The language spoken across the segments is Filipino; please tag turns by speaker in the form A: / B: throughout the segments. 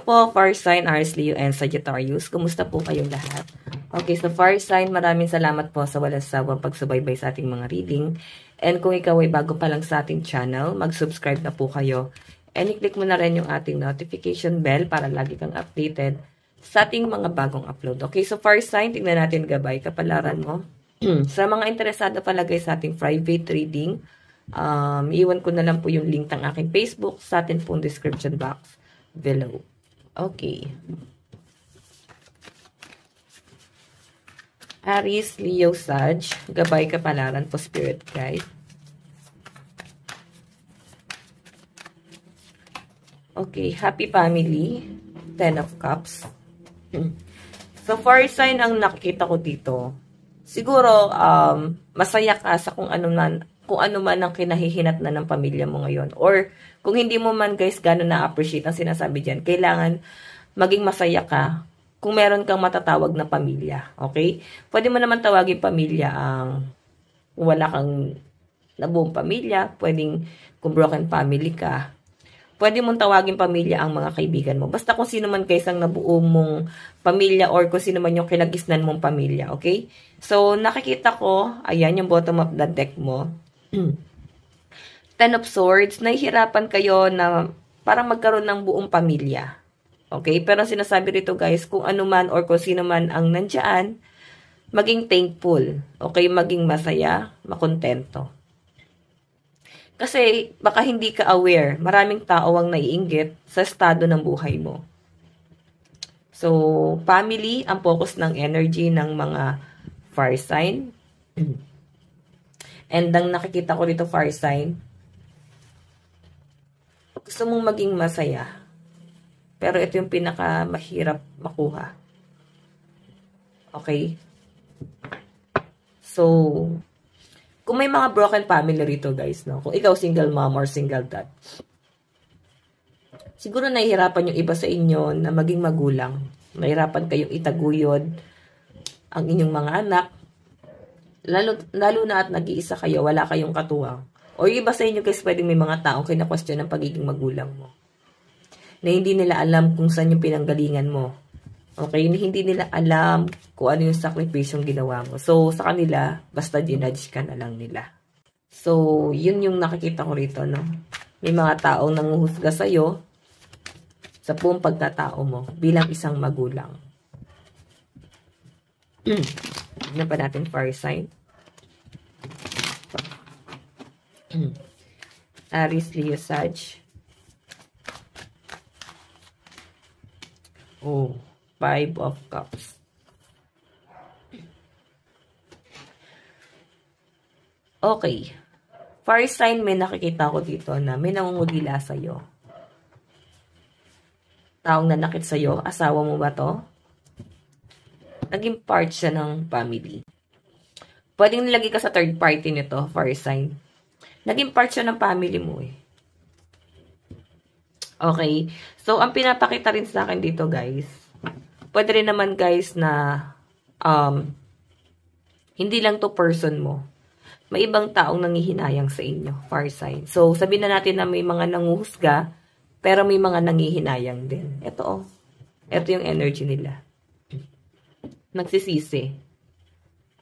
A: po, fire sign, Aries, Leo, and Sagittarius. Kumusta po kayong lahat? Okay, so fire sign, maraming salamat po sa walang sawang pagsubaybay sa ating mga reading. And kung ikaw ay bago pa lang sa ating channel, mag-subscribe na po kayo. And i-click mo na rin yung ating notification bell para lagi kang updated sa ating mga bagong upload. Okay, so fire sign, tingnan natin gabay, kapalaran mo. Sa mga interesado palagay sa ating private reading, iwan ko na lang po yung link ng aking Facebook sa ating pong description box below. Okay. Aries, Leo, Sag. Gabay, kapalaran po, Spirit Guide. Okay. Happy family. 10 of Cups. So, fire sign ang nakikita ko dito. Siguro, masaya ka sa kung ano man ang kinahihinat na ng pamilya mo ngayon. Or, kung hindi mo man guys gano'n na-appreciate ang sinasabi dyan, kailangan maging masaya ka kung meron kang matatawag na pamilya. Okay? Pwede mo naman tawagin pamilya ang wala kang nabuong pamilya. Pwedeng kung broken family ka. Pwede mong tawagin pamilya ang mga kaibigan mo. Basta kung sino man guys ang nabuo mong pamilya or kung sino man yung kinagisnan mong pamilya. Okay? So, nakikita ko, ayan yung bottom of the deck mo. 10 of Swords, nahihirapan kayo na parang magkaroon ng buong pamilya. Okay? Pero sinasabi rito guys, kung ano man or kung sino man ang nandyan, maging thankful. Okay? Maging masaya, makontento. Kasi baka hindi ka aware, maraming tao ang naiinggit sa estado ng buhay mo. So, family, ang focus ng energy ng mga fire sign. And ang nakikita ko dito fire sign, gusto mong maging masaya. Pero ito yung pinakamahirap makuha. Okay? So, kung may mga broken family rito guys, no? Kung ikaw single mom or single dad, siguro nahihirapan yung iba sa inyo na maging magulang. Nahihirapan kayong itaguyod ang inyong mga anak. Lalo na at nag-iisa kayo, wala kayong katuwang. O yung iba sa inyo guys, pwedeng may mga taong kina-question ng pagiging magulang mo. Na hindi nila alam kung saan yung pinanggalingan mo. Okay? Hindi nila alam kung ano yung sakripisyong ginawa mo. So, sa kanila, basta dinudge ka na lang nila. So, yun yung nakikita ko rito, no? May mga taong nanguhusga sa'yo sa buong pagkatao mo bilang isang magulang. Tignan pa natin fire sign. Aries, Leo, Sag. Oh, 5 of Cups. Okay. Fire sign, may nakikita ko dito na may nangungulila sa'yo. Taong nanakit sa'yo, asawa mo ba to? Naging part siya ng family. Pwedeng nilagay ka sa third party nito, fire sign. Naging part siya ng family mo eh. Okay. So, ang pinapakita rin sa akin dito, guys. Pwede rin naman, guys, na hindi lang to person mo. May ibang taong nangihinayang sa inyo, fire sign. So, sabihin na natin na may mga nanguhusga, pero may mga nangihinayang din. Ito, oh. Ito yung energy nila. Nagsisisi.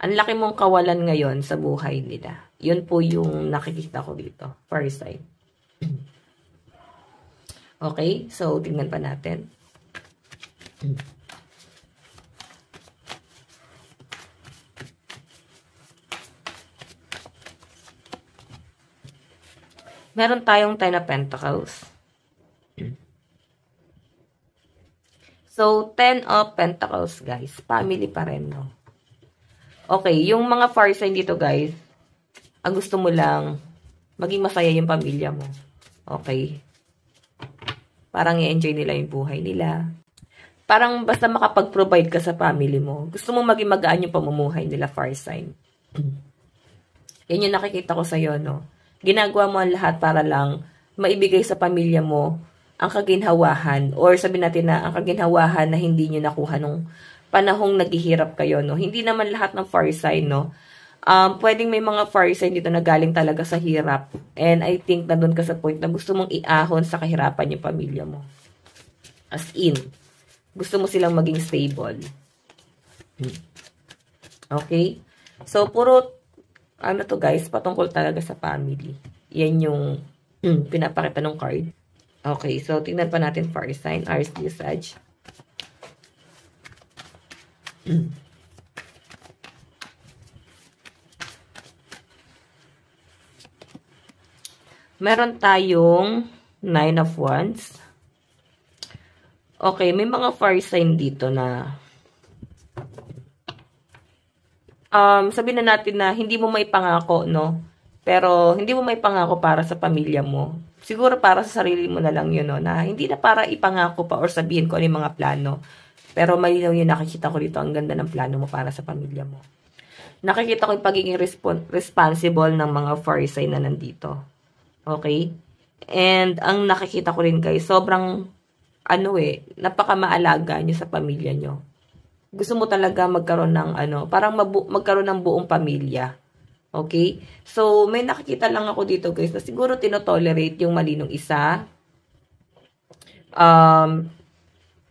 A: Ang laki mong kawalan ngayon sa buhay nila. Yun po yung nakikita ko dito. Fire sign. Okay? So, tingnan pa natin. Meron tayong 10 of Pentacles. So, 10 of Pentacles, guys. Family pa rin, no? Okay, yung mga fire sign dito, guys, ang gusto mo lang, maging masaya yung pamilya mo. Okay? Parang i-enjoy nila yung buhay nila. Parang basta makapag-provide ka sa family mo. Gusto mo maging magaan yung pamumuhay nila, fire sign. Yan yung nakikita ko sa'yo, no? Ginagawa mo ang lahat para lang maibigay sa pamilya mo ang kaginhawahan. Or sabihin natin na ang kaginhawahan na hindi nyo nakuha nung panahong naghihirap kayo, no? Hindi naman lahat ng fire sign, no? Pwedeng may mga fire sign dito na galing talaga sa hirap. And I think na doon ka sa point na gusto mong iahon sa kahirapan yung pamilya mo. As in, gusto mo silang maging stable. Okay? So, puro, ano to guys, patungkol talaga sa family. Yan yung pinapakita ng card. Okay, so tingnan pa natin fire sign, Aries, Leo, Sag. Meron tayong 9 of Wands. Okay, may mga fire sign dito na sabihin na natin na hindi mo may pangako, no? Pero hindi mo may pangako para sa pamilya mo. Siguro para sa sarili mo na lang yun, no? Na hindi na para ipangako pa or sabihin ko ano yung mga plano. Pero malinaw yun, nakikita ko dito, ang ganda ng plano mo para sa pamilya mo. Nakikita ko yung pagiging responsible ng mga fire sign na nandito. Okay? And ang nakikita ko rin guys, sobrang napaka-maalaga nyo sa pamilya nyo. Gusto mo talaga magkaroon ng parang magkaroon ng buong pamilya. Okay? So, may nakikita lang ako dito guys na siguro tinotolerate yung mali nung isa.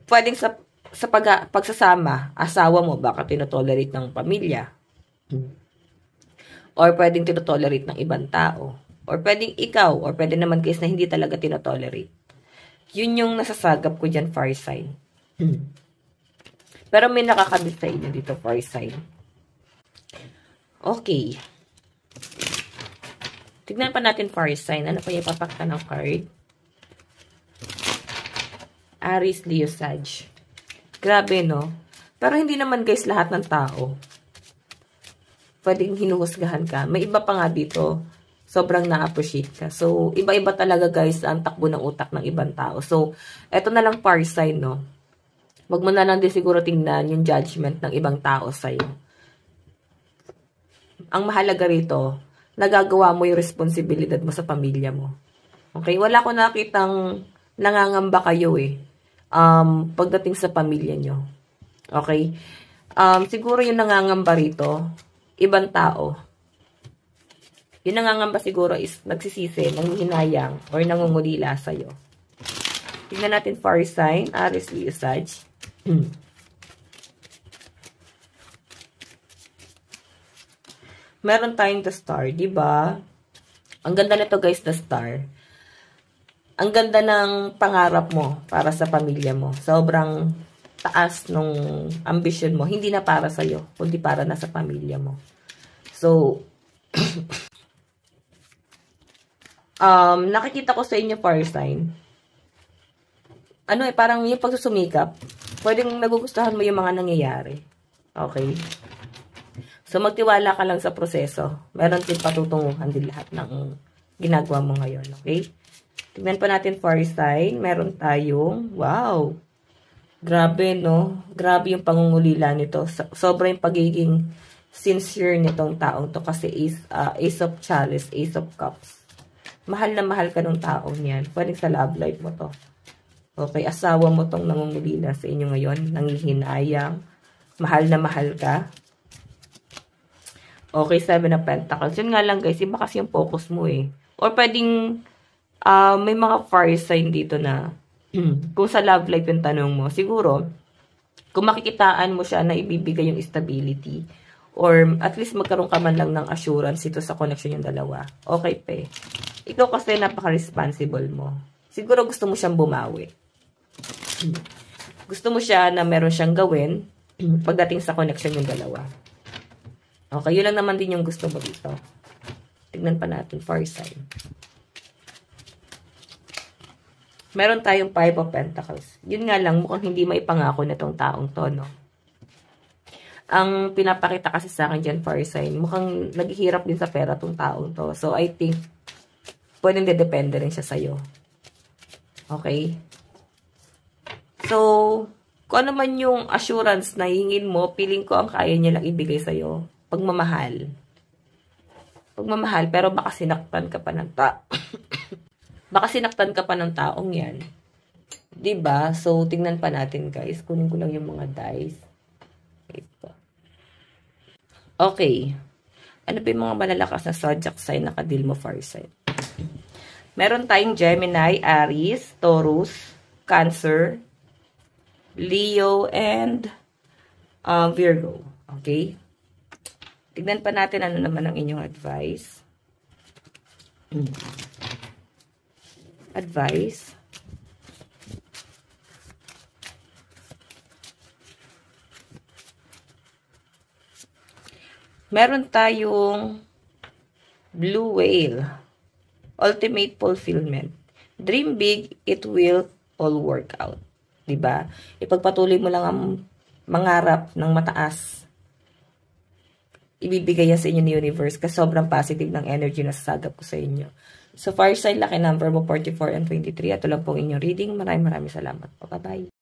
A: Pwedeng sa pagsasama, asawa mo, baka tinotolerate ng pamilya. Or pwedeng tinotolerate ng ibang tao. Or pwedeng ikaw, or pwede naman guys na hindi talaga tinotolerate. Yun yung nasasagap ko dyan, fire sign. Pero may nakakabit sa inyo dito, fire sign. Okay. Tignan pa natin fire sign. Ano pa yung ipapakita ng card? Aries, Leo, Sag. Grabe, no? Pero hindi naman guys lahat ng tao pwedeng hinuhusgahan ka. May iba pa nga dito, sobrang na-appreciate ka. So, iba-iba talaga guys ang takbo ng utak ng ibang tao. So, eto na lang fire sign, no? Wag mo na lang din siguro tingnan yung judgment ng ibang tao sa'yo. Ang mahalaga rito, nagagawa mo yung responsibilidad mo sa pamilya mo. Okay? Wala ko nakitang nangangamba kayo pagdating sa pamilya nyo. Okay? Siguro yung nangangamba rito, ibang tao. Yung nangangamba siguro is nagsisisi, nanghihinayang, or nangungulila sa'yo. Tingnan natin fire sign, Aries, Leo, Sag. Meron tayong the star, diba? Ang ganda nito guys, the star. Ang ganda ng pangarap mo para sa pamilya mo. Sobrang taas nung ambition mo. Hindi na para sa'yo, kundi para na sa pamilya mo. So, nakikita ko sa inyo fire sign. Parang yung pagsusumikap, pwedeng nagugustuhan mo yung mga nangyayari. Okay? So, magtiwala ka lang sa proseso. Meron din patutunguhan din lahat ng ginagawa mo ngayon. Okay? Tingnan pa natin fire sign. Meron tayong, wow! Grabe, no? Grabe yung pangungulila nito. Sobra yung pagiging sincere nitong taong to kasi Ace of Chalice, Ace of Cups. Mahal na mahal ka ng taong yan. Pwedeng sa love life mo to. Okay, asawa mo tong nangungulila sa inyo ngayon, nanghihinayang, mahal na mahal ka. Okay, 7 of Pentacles. Yun nga lang guys, iba kasi yung focus mo Or pwedeng, may mga fire sign dito na, kung sa love life yung tanong mo, siguro, kung makikitaan mo siya na ibibigay yung stability, or at least magkaroon ka man lang ng assurance ito sa connection yung dalawa. Okay, pe. Ikaw kasi napaka-responsible mo. Siguro gusto mo siyang bumawi. Gusto mo siya na meron siyang gawin pagdating sa connection yung dalawa. Okay, yun lang naman din yung gusto mo dito. Tignan pa natin, fire sign. Meron tayong 5 of Pentacles. Yun nga lang, mukhang hindi maipangako na tong taong to, no? Ang pinapakita kasi sa akin dyan, fire sign, mukhang naghihirap din sa pera tong taong to. So, I think, pwedeng dedepende rin siya sa'yo. Okay? So, kung ano man yung assurance na hingin mo, piling ko ang kaya niya lang ibigay sa'yo. Pagmamahal. Pagmamahal, pero baka sinaktan ka pa ng baka sinaktan ka pa ng taong yan. Diba? So, tingnan pa natin guys. Kunin ko lang yung mga dice. Ito. Okay. Ano pa yung mga malalakas na zodiac sign na kadil mo fire sign? Meron tayong Gemini, Aries, Taurus, Cancer, Leo, and Virgo. Okay? Tignan pa natin ano naman ang inyong advice. Advice. Meron tayong Blue Whale. Ultimate fulfillment. Dream big, it will all work out. Diba? Ipagpatuloy mo lang ang mangarap ng mataas. Ibibigay yan sa inyo ni universe kasi sobrang positive ng energy na sasagap ko sa inyo. So, fire sign, lucky number mo 44 and 23. Ito lang pong inyong reading. Maraming salamat po. Bye-bye.